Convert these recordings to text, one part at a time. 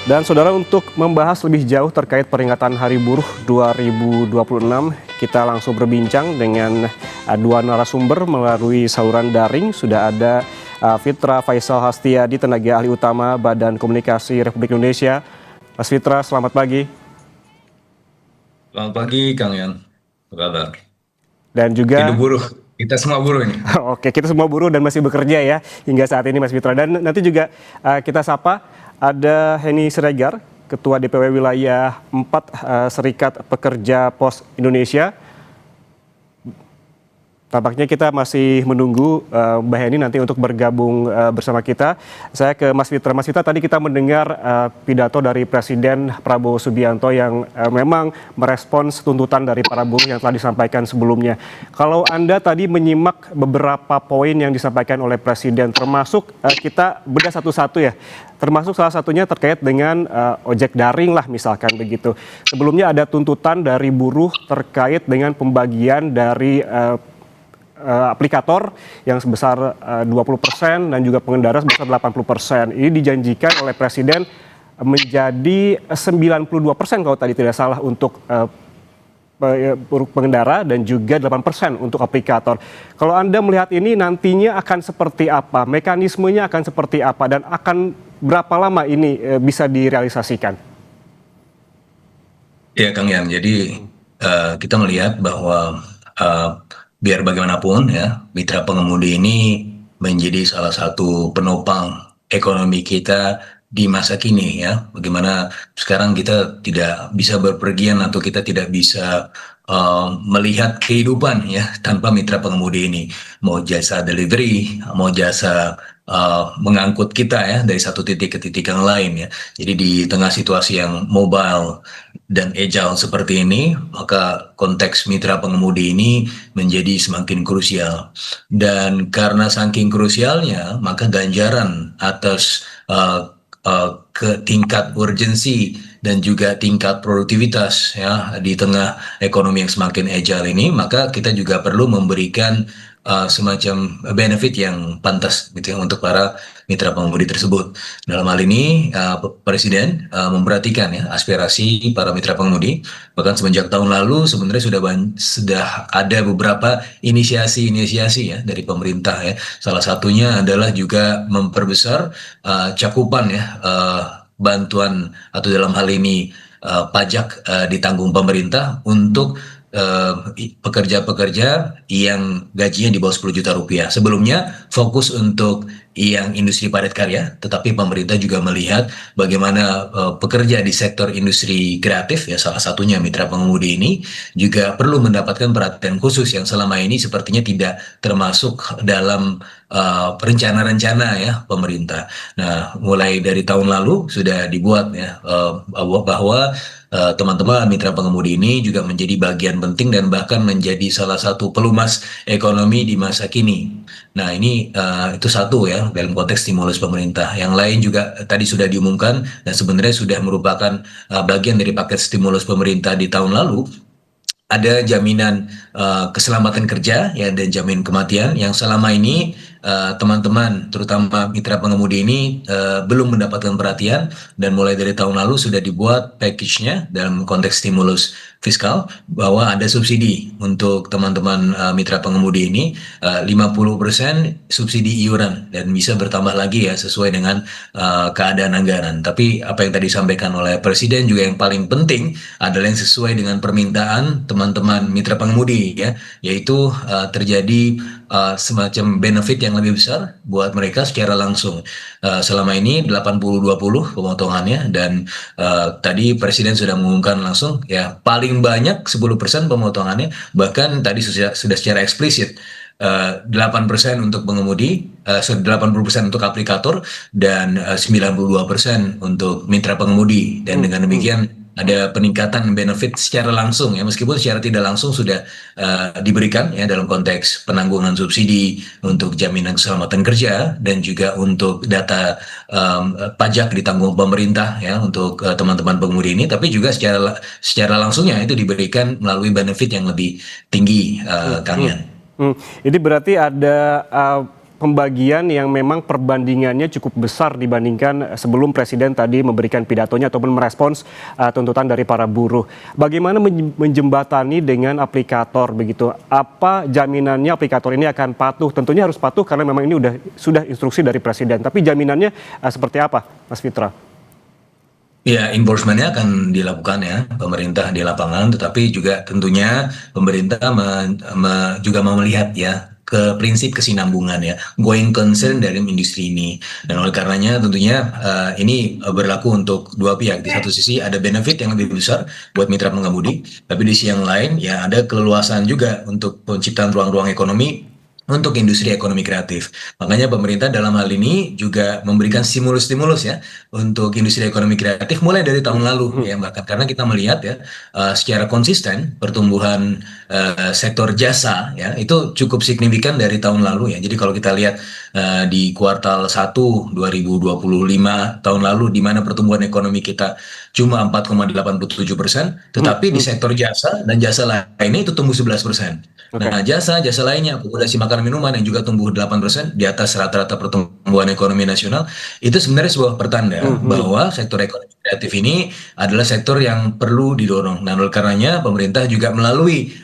Dan saudara, untuk membahas lebih jauh terkait peringatan Hari Buruh 2026, kita langsung berbincang dengan dua narasumber melalui saluran daring. Sudah ada Fitra Faisal Hastiyadi, tenaga ahli utama Badan Komunikasi Republik Indonesia. Mas Fitra, selamat pagi. Selamat pagi, Kang Yan. Apa kabar? Dan Hidup juga, buruh. Kita semua buruh ini. oke, kita semua buruh dan masih bekerja ya hingga saat ini Mas Fitra. Dan nanti juga kita sapa ada Henny Siregar, Ketua DPW Wilayah 4 Serikat Pekerja Pos Indonesia. Tampaknya kita masih menunggu Mbak Henny nanti untuk bergabung bersama kita. Saya ke Mas Fitra. Mas Fitra, tadi kita mendengar pidato dari Presiden Prabowo Subianto yang memang merespons tuntutan dari para buruh yang telah disampaikan sebelumnya. Kalau Anda tadi menyimak beberapa poin yang disampaikan oleh Presiden, termasuk kita bedah satu-satu ya, termasuk salah satunya terkait dengan ojek daring lah misalkan begitu. Sebelumnya ada tuntutan dari buruh terkait dengan pembagian dari aplikator yang sebesar 20% dan juga pengendara sebesar 80%. Ini dijanjikan oleh Presiden menjadi 92% kalau tadi tidak salah untuk buruh pengendara dan juga 8% untuk aplikator. Kalau Anda melihat ini nantinya akan seperti apa? Mekanismenya akan seperti apa dan akan berapa lama ini bisa direalisasikan? Ya, Kang Yan. Jadi kita melihat bahwa biar bagaimanapun ya, mitra pengemudi ini menjadi salah satu penopang ekonomi kita di masa kini ya. Bagaimana sekarang kita tidak bisa berpergian atau kita tidak bisa melihat kehidupan ya tanpa mitra pengemudi ini. Mau jasa delivery, mau jasa mengangkut kita ya dari satu titik ke titik yang lain ya. Jadi di tengah situasi yang mobile dan agile seperti ini, maka konteks mitra pengemudi ini menjadi semakin krusial. Dan karena saking krusialnya, maka ganjaran atas ke tingkat urgensi dan juga tingkat produktivitas ya di tengah ekonomi yang semakin agile ini, maka kita juga perlu memberikan semacam benefit yang pantas gitu ya untuk para mitra pengemudi tersebut. Dalam hal ini Presiden memperhatikan ya aspirasi para mitra pengemudi. Bahkan semenjak tahun lalu sebenarnya sudah ada beberapa inisiasi-inisiasi ya dari pemerintah ya. Salah satunya adalah juga memperbesar cakupan ya bantuan atau dalam hal ini pajak ditanggung pemerintah untuk pekerja-pekerja yang gajinya di bawah 10 juta rupiah. Sebelumnya fokus untuk yang industri padat karya, tetapi pemerintah juga melihat bagaimana pekerja di sektor industri kreatif, ya salah satunya mitra pengemudi ini, juga perlu mendapatkan perhatian khusus yang selama ini sepertinya tidak termasuk dalam rencana-rencana ya pemerintah. Nah, mulai dari tahun lalu sudah dibuat ya bahwa teman-teman mitra pengemudi ini juga menjadi bagian penting dan bahkan menjadi salah satu pelumas ekonomi di masa kini. Nah, ini itu satu ya dalam konteks stimulus pemerintah. Yang lain juga tadi sudah diumumkan dan sebenarnya sudah merupakan bagian dari paket stimulus pemerintah di tahun lalu. Ada jaminan keselamatan kerja ya dan jaminan kematian yang selama ini teman-teman terutama mitra pengemudi ini belum mendapatkan perhatian, dan mulai dari tahun lalu sudah dibuat package-nya dalam konteks stimulus fiskal bahwa ada subsidi untuk teman-teman mitra pengemudi ini 50% subsidi iuran dan bisa bertambah lagi ya sesuai dengan keadaan anggaran. Tapi apa yang tadi disampaikan oleh Presiden juga yang paling penting adalah yang sesuai dengan permintaan teman-teman mitra pengemudi ya, yaitu terjadi semacam benefit yang lebih besar buat mereka secara langsung. Selama ini 80-20 pemotongannya, dan tadi Presiden sudah mengumumkan langsung ya paling banyak 10% pemotongannya, bahkan tadi sudah secara eksplisit 8% untuk pengemudi, 80% untuk aplikator, dan 92% untuk mitra pengemudi. Dan dengan demikian ada peningkatan benefit secara langsung ya, meskipun secara tidak langsung sudah diberikan ya dalam konteks penanggungan subsidi untuk jaminan keselamatan kerja dan juga untuk data pajak ditanggung pemerintah ya untuk teman-teman pengemudi ini, tapi juga secara langsungnya itu diberikan melalui benefit yang lebih tinggi, Kang Yan. Ini berarti ada pembagian yang memang perbandingannya cukup besar dibandingkan sebelum Presiden tadi memberikan pidatonya ataupun merespons tuntutan dari para buruh. Bagaimana menjembatani dengan aplikator begitu? Apa jaminannya aplikator ini akan patuh? Tentunya harus patuh karena memang ini sudah instruksi dari Presiden. Tapi jaminannya seperti apa, Mas Fitra? Ya, enforcement-nya akan dilakukan ya pemerintah di lapangan, tetapi juga tentunya pemerintah juga mau melihat ya ke prinsip kesinambungan ya, going concern dari industri ini. Dan oleh karenanya tentunya ini berlaku untuk dua pihak. Di satu sisi ada benefit yang lebih besar buat mitra pengemudi, tapi di sisi yang lain ya ada keleluasan juga untuk penciptaan ruang-ruang ekonomi untuk industri ekonomi kreatif. Makanya pemerintah dalam hal ini juga memberikan stimulus-stimulus ya untuk industri ekonomi kreatif mulai dari tahun lalu ya, bahkan karena kita melihat ya secara konsisten pertumbuhan sektor jasa ya itu cukup signifikan dari tahun lalu ya. Jadi kalau kita lihat di kuartal 1 2025 tahun lalu di mana pertumbuhan ekonomi kita cuma 4,87%, tetapi di sektor jasa dan jasa lainnya itu tumbuh 11%. Oke. Nah, jasa lainnya, akomodasi makanan minuman yang juga tumbuh 8% di atas rata-rata pertumbuhan ekonomi nasional, itu sebenarnya sebuah pertanda bahwa sektor ekonomi kreatif ini adalah sektor yang perlu didorong. Nah, oleh karenanya pemerintah juga melalui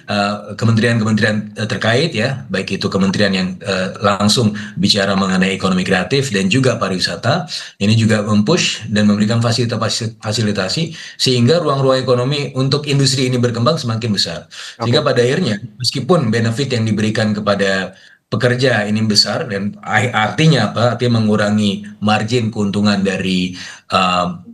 kementerian-kementerian terkait ya, baik itu kementerian yang langsung bicara mengenai ekonomi kreatif dan juga pariwisata, ini juga mempush dan memberikan fasilitasi sehingga ruang-ruang ekonomi untuk industri ini berkembang semakin besar. Sehingga Oke. pada akhirnya meskipun benefit yang diberikan kepada pekerja ini besar dan artinya apa? Artinya mengurangi margin keuntungan dari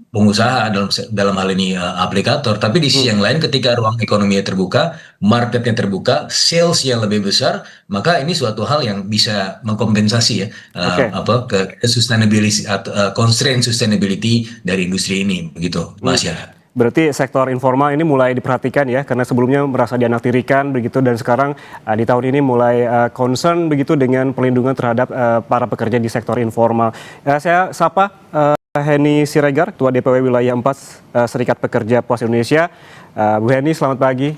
pengusaha dalam hal ini aplikator. Tapi di sisi yang lain ketika ruang ekonominya terbuka, marketnya terbuka, sales yang lebih besar, maka ini suatu hal yang bisa mengkompensasi ya Oke. ke sustainability atau constraint sustainability dari industri ini begitu, Hmm. Mas ya. Berarti sektor informal ini mulai diperhatikan ya, karena sebelumnya merasa dianaktirikan begitu dan sekarang di tahun ini mulai concern begitu dengan perlindungan terhadap para pekerja di sektor informal. Saya sapa Heni Siregar, Ketua DPW Wilayah 4 Serikat Pekerja Pos Indonesia. Bu Heni, selamat pagi.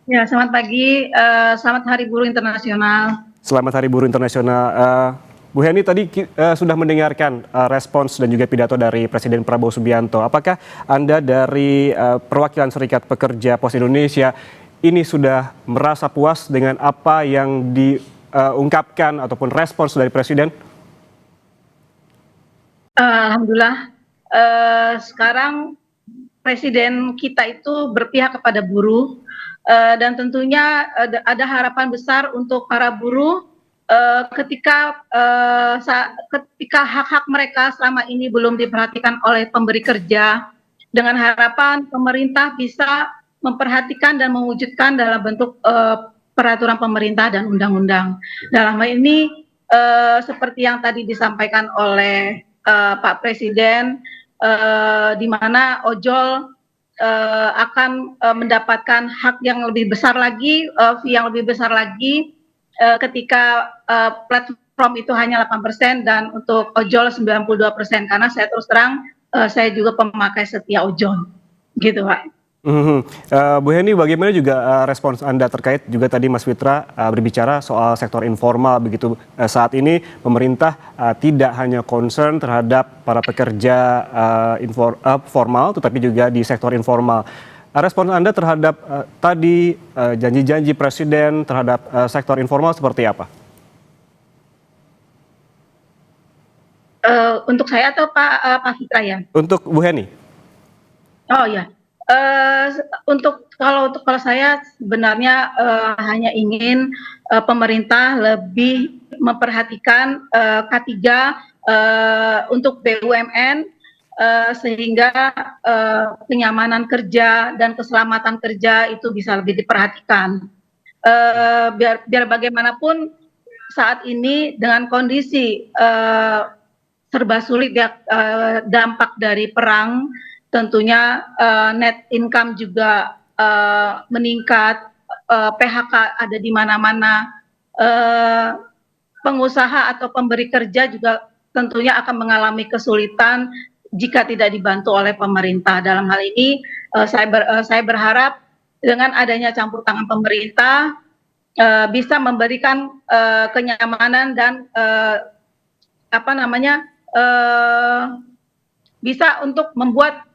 Ya, selamat pagi. Selamat Hari Buruh Internasional. Selamat Hari Buruh Internasional. Bu Heni tadi sudah mendengarkan respons dan juga pidato dari Presiden Prabowo Subianto. Apakah Anda dari perwakilan Serikat Pekerja Pos Indonesia ini sudah merasa puas dengan apa yang diungkapkan ataupun respons dari Presiden? Alhamdulillah, sekarang Presiden kita itu berpihak kepada buruh dan tentunya ada harapan besar untuk para buruh ketika hak-hak mereka selama ini belum diperhatikan oleh pemberi kerja, dengan harapan pemerintah bisa memperhatikan dan mewujudkan dalam bentuk peraturan pemerintah dan undang-undang. Dalam hal ini seperti yang tadi disampaikan oleh Pak Presiden, di mana ojol akan mendapatkan hak yang lebih besar lagi, fee yang lebih besar lagi ketika platform itu hanya 8% dan untuk ojol 92%, karena saya terus terang saya juga pemakai setia ojol, gitu Pak. Bu Heni, bagaimana juga respons Anda terkait juga tadi Mas Fitra berbicara soal sektor informal begitu. Saat ini pemerintah tidak hanya concern terhadap para pekerja formal, tetapi juga di sektor informal. Respons Anda terhadap tadi janji-janji Presiden terhadap sektor informal seperti apa? Untuk saya atau Pak Fitra ya? Untuk Bu Heni. Oh ya, kalau saya sebenarnya hanya ingin pemerintah lebih memperhatikan K3 untuk BUMN sehingga kenyamanan kerja dan keselamatan kerja itu bisa lebih diperhatikan. Biar bagaimanapun saat ini dengan kondisi serba sulit ya, dampak dari perang, tentunya net income juga meningkat, PHK ada di mana-mana, pengusaha atau pemberi kerja juga tentunya akan mengalami kesulitan jika tidak dibantu oleh pemerintah. Dalam hal ini saya berharap dengan adanya campur tangan pemerintah, bisa memberikan kenyamanan dan bisa untuk membuat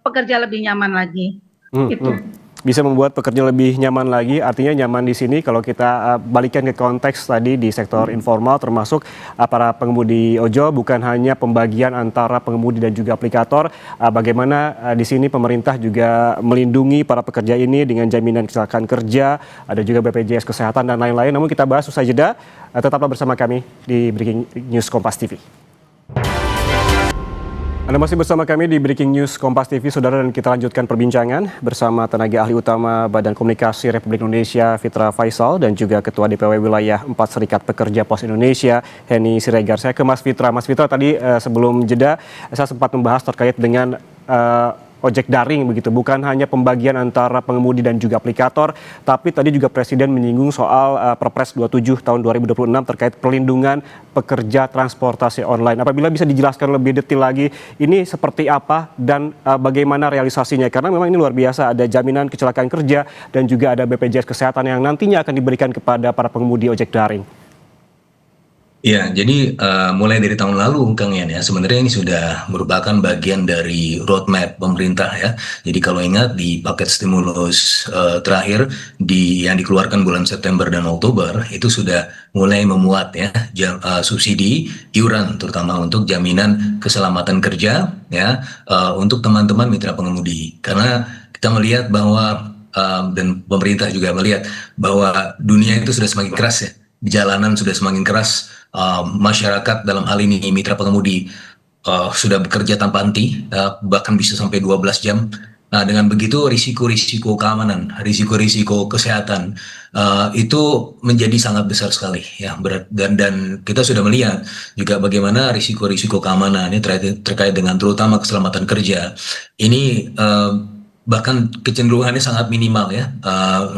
pekerja lebih nyaman lagi. Itu. Bisa membuat pekerja lebih nyaman lagi, artinya nyaman di sini kalau kita balikan ke konteks tadi di sektor informal termasuk para pengemudi ojol, bukan hanya pembagian antara pengemudi dan juga aplikator, bagaimana di sini pemerintah juga melindungi para pekerja ini dengan jaminan kecelakaan kerja, ada juga BPJS Kesehatan dan lain-lain. Namun kita bahas usai jeda, tetaplah bersama kami di Breaking News Kompas TV. Anda masih bersama kami di Breaking News Kompas TV, Saudara, dan kita lanjutkan perbincangan bersama tenaga ahli utama Badan Komunikasi Republik Indonesia, Fitra Faisal, dan juga Ketua DPW Wilayah 4 Serikat Pekerja Pos Indonesia, Henny Siregar. Saya ke Mas Fitra. Mas Fitra, tadi sebelum jeda saya sempat membahas terkait dengan ojek daring begitu, bukan hanya pembagian antara pengemudi dan juga aplikator, tapi tadi juga Presiden menyinggung soal Perpres 27 tahun 2026 terkait perlindungan pekerja transportasi online. Apabila bisa dijelaskan lebih detail lagi, ini seperti apa dan bagaimana realisasinya? Karena memang ini luar biasa, ada jaminan kecelakaan kerja dan juga ada BPJS Kesehatan yang nantinya akan diberikan kepada para pengemudi ojek daring. Ya, jadi mulai dari tahun lalu, Kang Yan, ya, sebenarnya ini sudah merupakan bagian dari roadmap pemerintah, ya. Jadi kalau ingat di paket stimulus terakhir yang dikeluarkan bulan September dan Oktober itu sudah mulai memuat, ya, subsidi iuran terutama untuk jaminan keselamatan kerja, ya, untuk teman-teman mitra pengemudi. Karena kita melihat bahwa dan pemerintah juga melihat bahwa dunia itu sudah semakin keras, ya. Jalanan sudah semakin keras, masyarakat dalam hal ini mitra pengemudi sudah bekerja tanpa henti, bahkan bisa sampai 12 jam. Nah, dengan begitu risiko-risiko keamanan, risiko-risiko kesehatan itu menjadi sangat besar sekali, ya. Dan kita sudah melihat juga bagaimana risiko-risiko keamanan ini terkait dengan terutama keselamatan kerja ini bahkan kecenderungannya sangat minimal, ya,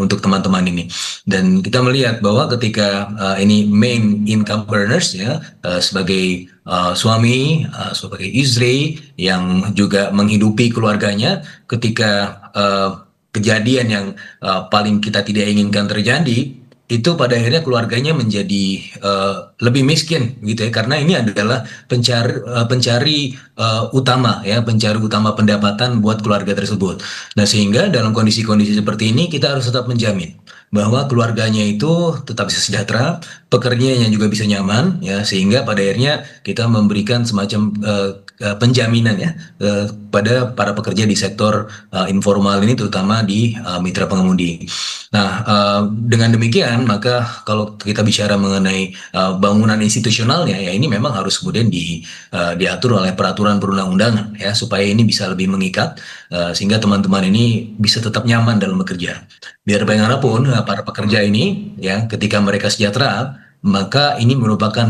untuk teman-teman ini. Dan kita melihat bahwa ketika ini main income earners, ya, sebagai suami, sebagai istri yang juga menghidupi keluarganya, ketika kejadian yang paling kita tidak inginkan terjadi, itu pada akhirnya keluarganya menjadi lebih miskin, gitu ya, karena ini adalah pencari utama, ya, pencari utama pendapatan buat keluarga tersebut. Nah, sehingga dalam kondisi-kondisi seperti ini kita harus tetap menjamin bahwa keluarganya itu tetap bisa sejahtera, pekerjanya juga bisa nyaman, ya, sehingga pada akhirnya kita memberikan semacam penjaminan, ya, pada para pekerja di sektor informal ini, terutama di mitra pengemudi. Nah, dengan demikian maka kalau kita bicara mengenai bangunan institusionalnya, ya, ini memang harus kemudian diatur oleh peraturan perundang-undangan, ya, supaya ini bisa lebih mengikat, sehingga teman-teman ini bisa tetap nyaman dalam bekerja. Biar bagaimanapun para pekerja ini, ya, ketika mereka sejahtera, maka ini merupakan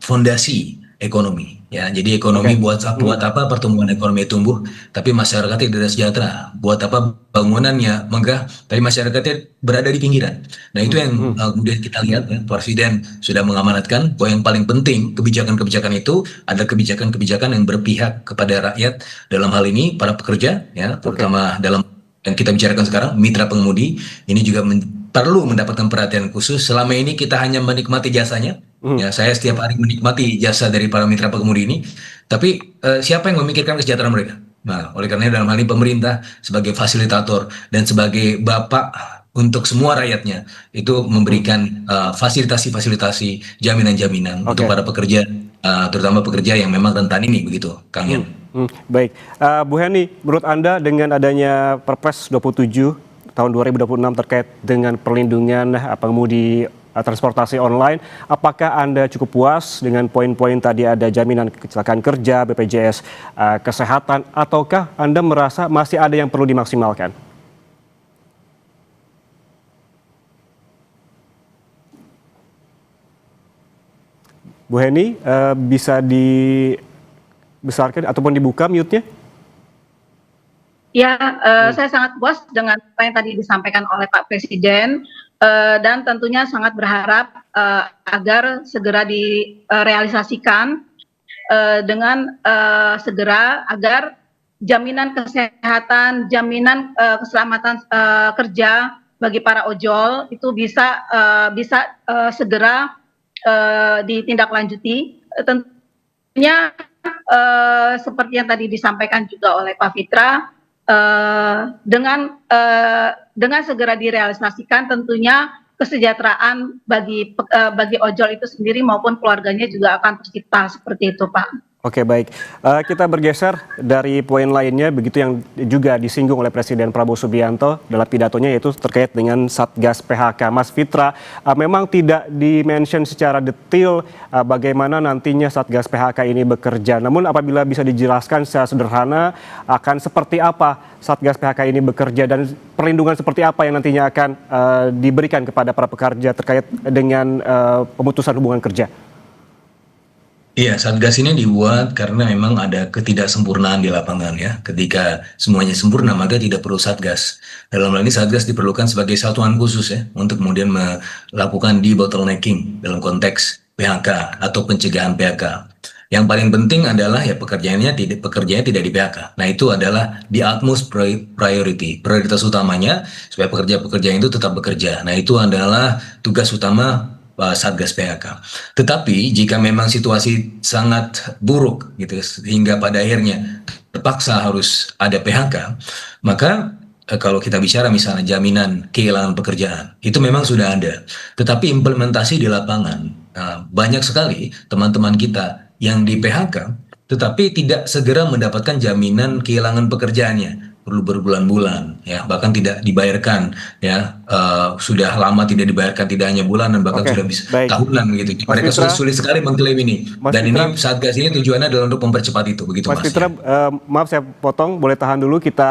fondasi ekonomi, ya. Jadi ekonomi buat apa pertumbuhan ekonomi tumbuh, tapi masyarakatnya tidak sejahtera. Buat apa bangunannya megah, tapi masyarakatnya berada di pinggiran. Nah, itu yang kemudian kita lihat, ya, Presiden sudah mengamanatkan bahwa yang paling penting kebijakan-kebijakan itu adalah kebijakan-kebijakan yang berpihak kepada rakyat, dalam hal ini para pekerja, ya, terutama dalam yang kita bicarakan sekarang mitra pengemudi ini juga perlu mendapatkan perhatian khusus. Selama ini kita hanya menikmati jasanya, ya, saya setiap hari menikmati jasa dari para mitra pengemudi ini, tapi siapa yang memikirkan kesejahteraan mereka? Nah, oleh karena dalam hal ini pemerintah sebagai fasilitator dan sebagai bapak untuk semua rakyatnya itu memberikan fasilitasi-fasilitasi, jaminan-jaminan untuk para pekerja, terutama pekerja yang memang rentan ini, begitu, Kang Yan. Baik, Bu Henny, menurut Anda dengan adanya Perpres 27 tahun 2026 terkait dengan perlindungan pengemudi transportasi online, apakah Anda cukup puas dengan poin-poin tadi, ada jaminan kecelakaan kerja, BPJS Kesehatan, ataukah Anda merasa masih ada yang perlu dimaksimalkan? Bu Henny, bisa dibesarkan ataupun dibuka mute-nya? Ya, saya sangat puas dengan apa yang tadi disampaikan oleh Pak Presiden, dan tentunya sangat berharap agar segera direalisasikan dengan segera, agar jaminan kesehatan, jaminan keselamatan kerja bagi para ojol itu bisa segera ditindaklanjuti. Tentunya seperti yang tadi disampaikan juga oleh Pak Fitra, dengan segera direalisasikan tentunya kesejahteraan bagi ojol itu sendiri maupun keluarganya juga akan tercipta seperti itu, Pak. Oke, baik. Kita bergeser dari poin lainnya, begitu yang juga disinggung oleh Presiden Prabowo Subianto dalam pidatonya, yaitu terkait dengan Satgas PHK. Mas Fitra, memang tidak di-mention secara detail bagaimana nantinya Satgas PHK ini bekerja. Namun apabila bisa dijelaskan secara sederhana, akan seperti apa Satgas PHK ini bekerja dan perlindungan seperti apa yang nantinya akan diberikan kepada para pekerja terkait dengan pemutusan hubungan kerja? Iya, Satgas ini dibuat karena memang ada ketidaksempurnaan di lapangan ya. Ketika semuanya sempurna, maka tidak perlu Satgas. Dalam hal ini Satgas diperlukan sebagai satuan khusus ya, untuk kemudian melakukan debottlenecking dalam konteks PHK atau pencegahan PHK. Yang paling penting adalah ya pekerjaannya tidak di PHK. Nah, itu adalah the utmost priority. Prioritas utamanya supaya pekerja-pekerja itu tetap bekerja. Nah, itu adalah tugas utama Satgas PHK. Tetapi jika memang situasi sangat buruk gitu sehingga pada akhirnya terpaksa harus ada PHK, maka kalau kita bicara misalnya jaminan kehilangan pekerjaan, itu memang sudah ada. Tetapi implementasi di lapangan, banyak sekali teman-teman kita yang di PHK, tetapi tidak segera mendapatkan jaminan kehilangan pekerjaannya. Perlu berbulan-bulan, ya bahkan tidak dibayarkan, ya sudah lama tidak dibayarkan, tidak hanya bulanan, bahkan Oke, sudah bisa baik. tahunan gitu. Mas Mereka Fitra, sulit sekali mengklaim ini. Mas Dan Fitra, ini Satgas ini tujuannya adalah untuk mempercepat itu, begitu Mas Mas Fitra, ya. maaf saya potong, boleh tahan dulu. Kita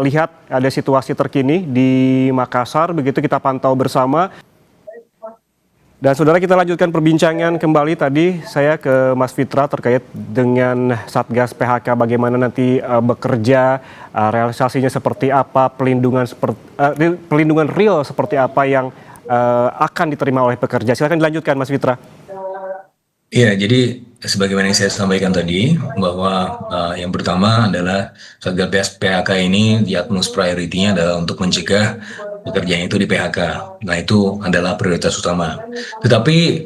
lihat ada situasi terkini di Makassar, begitu kita pantau bersama. Dan saudara, kita lanjutkan perbincangan kembali. Tadi saya ke Mas Fitra terkait dengan Satgas PHK, bagaimana nanti bekerja, realisasinya seperti apa, pelindungan real seperti apa yang akan diterima oleh pekerja. Silakan dilanjutkan, Mas Fitra. Iya, jadi sebagaimana yang saya sampaikan tadi, bahwa yang pertama adalah Satgas PHK ini the utmost priority-nya adalah untuk mencegah pekerjaan itu di PHK. Nah, itu adalah prioritas utama. Tetapi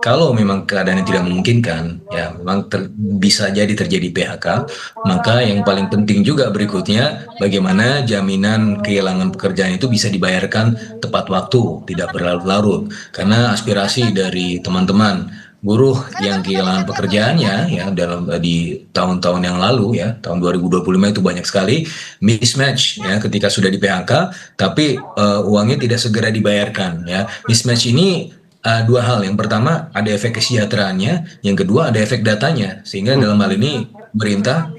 kalau memang keadaannya tidak memungkinkan, ya memang bisa jadi terjadi PHK, maka yang paling penting juga berikutnya, bagaimana jaminan kehilangan pekerjaan itu bisa dibayarkan tepat waktu, tidak berlarut-larut. Karena aspirasi dari teman-teman buruh yang kehilangan pekerjaannya ya di tahun-tahun yang lalu ya, tahun 2025 itu banyak sekali mismatch ya, ketika sudah di PHK tapi uangnya tidak segera dibayarkan ya. Mismatch ini dua hal. Yang pertama ada efek kesejahteraannya, yang kedua ada efek datanya, sehingga dalam hal ini pemerintah,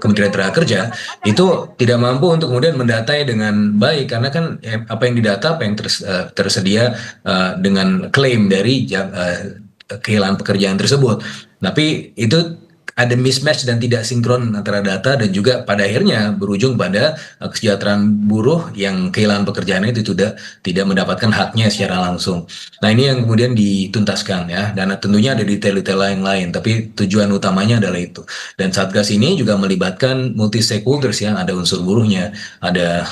Kementerian Tenaga Kerja itu tidak mampu untuk kemudian mendatai dengan baik, karena kan apa yang didata, apa yang tersedia dengan klaim dari kehilangan pekerjaan tersebut. Tapi itu ada mismatch dan tidak sinkron antara data, dan juga pada akhirnya berujung pada kesejahteraan buruh yang kehilangan pekerjaannya itu tidak mendapatkan haknya secara langsung. Nah, ini yang kemudian dituntaskan ya, dan tentunya ada detail-detail lain, tapi tujuan utamanya adalah itu. Dan Satgas ini juga melibatkan multi stakeholders ya, ada unsur buruhnya, ada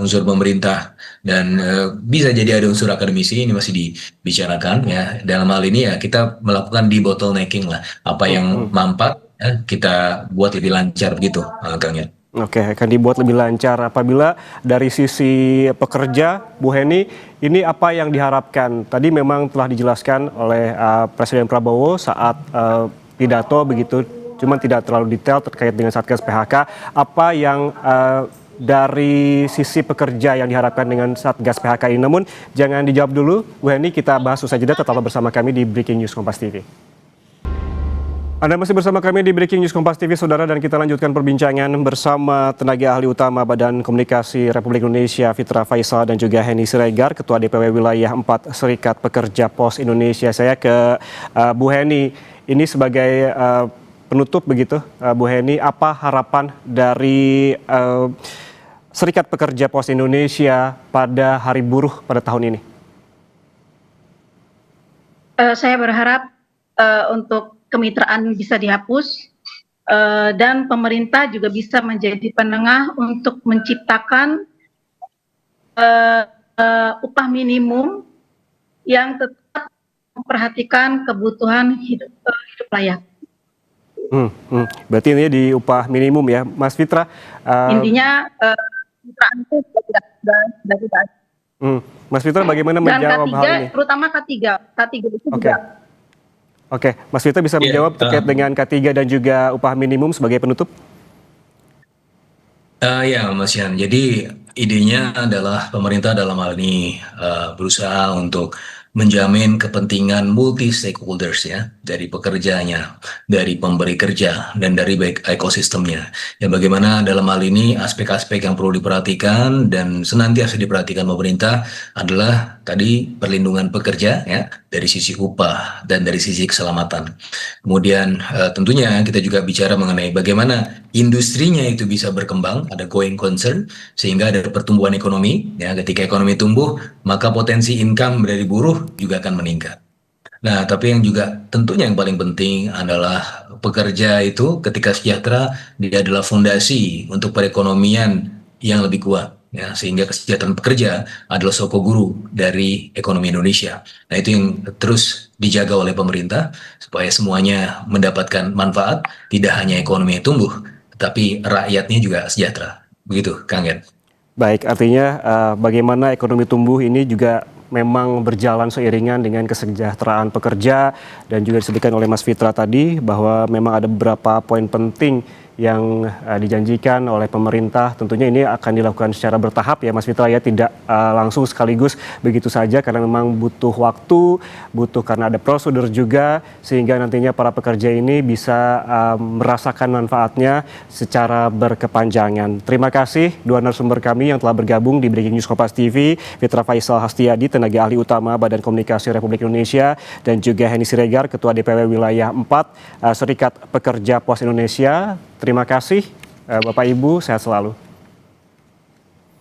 unsur pemerintah, dan bisa jadi ada unsur akademisi. Ini masih dibicarakan ya. Dalam hal ini ya kita melakukan debottlenecking lah, apa yang mampat kita buat lebih lancar begitu, Kang Yan. Oke, akan dibuat lebih lancar. Apabila dari sisi pekerja, Bu Heni, ini apa yang diharapkan? Tadi memang telah dijelaskan oleh Presiden Prabowo saat pidato begitu, cuman tidak terlalu detail terkait dengan Satgas PHK. Apa yang dari sisi pekerja yang diharapkan dengan Satgas PHK ini? Namun jangan dijawab dulu, Bu Heni, kita bahas usai jeda. Tetaplah bersama kami di Breaking News Kompas TV. Anda masih bersama kami di Breaking News Kompas TV, saudara, dan kita lanjutkan perbincangan bersama tenaga ahli utama Badan Komunikasi Republik Indonesia, Fitra Faisal, dan juga Heni Siregar, Ketua DPW Wilayah 4 Serikat Pekerja Pos Indonesia. Saya ke Bu Heni, ini sebagai penutup begitu, Bu Heni, apa harapan dari Serikat Pekerja Pos Indonesia pada Hari Buruh pada tahun ini? Saya berharap untuk kemitraan bisa dihapus, dan pemerintah juga bisa menjadi penengah untuk menciptakan upah minimum yang tetap memperhatikan kebutuhan hidup layak. Berarti ini di upah minimum ya, Mas Fitra. Intinya kemitraan itu sudah tidak. Mas Fitra bagaimana Dan menjawab K3, hal ini? terutama K3 itu Oke. juga. Oke, Mas Fitra bisa menjawab terkait dengan K3 dan juga upah minimum sebagai penutup? Ya, Mas Yan. Jadi idenya adalah pemerintah dalam hal ini berusaha untuk menjamin kepentingan multi stakeholders ya, dari pekerjanya, dari pemberi kerja, dan dari baik ekosistemnya. Ya, bagaimana dalam hal ini aspek-aspek yang perlu diperhatikan dan senantiasa diperhatikan pemerintah adalah tadi perlindungan pekerja ya, dari sisi upah dan dari sisi keselamatan. Kemudian tentunya kita juga bicara mengenai bagaimana industrinya itu bisa berkembang, ada going concern, sehingga ada pertumbuhan ekonomi. Ya, ketika ekonomi tumbuh, maka potensi income dari buruh juga akan meningkat. Nah, tapi yang juga tentunya yang paling penting adalah pekerja itu ketika sejahtera, dia adalah fondasi untuk perekonomian yang lebih kuat. Ya, sehingga kesejahteraan pekerja adalah soko guru dari ekonomi Indonesia. Nah, itu yang terus dijaga oleh pemerintah supaya semuanya mendapatkan manfaat, tidak hanya ekonomi yang tumbuh, tetapi rakyatnya juga sejahtera. Begitu, Kang Gen. Baik, artinya bagaimana ekonomi tumbuh ini juga memang berjalan seiringan dengan kesejahteraan pekerja, dan juga disebutkan oleh Mas Fitra tadi bahwa memang ada beberapa poin penting yang dijanjikan oleh pemerintah. Tentunya ini akan dilakukan secara bertahap ya Mas Fitra ya, tidak langsung sekaligus begitu saja karena memang butuh waktu, butuh karena ada prosedur juga, sehingga nantinya para pekerja ini bisa merasakan manfaatnya secara berkepanjangan. Terima kasih dua narasumber kami yang telah bergabung di Breaking News Kompas TV, Fitra Faisal Hastiadi, tenaga ahli utama Badan Komunikasi Republik Indonesia, dan juga Henny Siregar, Ketua DPW Wilayah 4 Serikat Pekerja Pos Indonesia. Terima kasih Bapak Ibu, sehat selalu.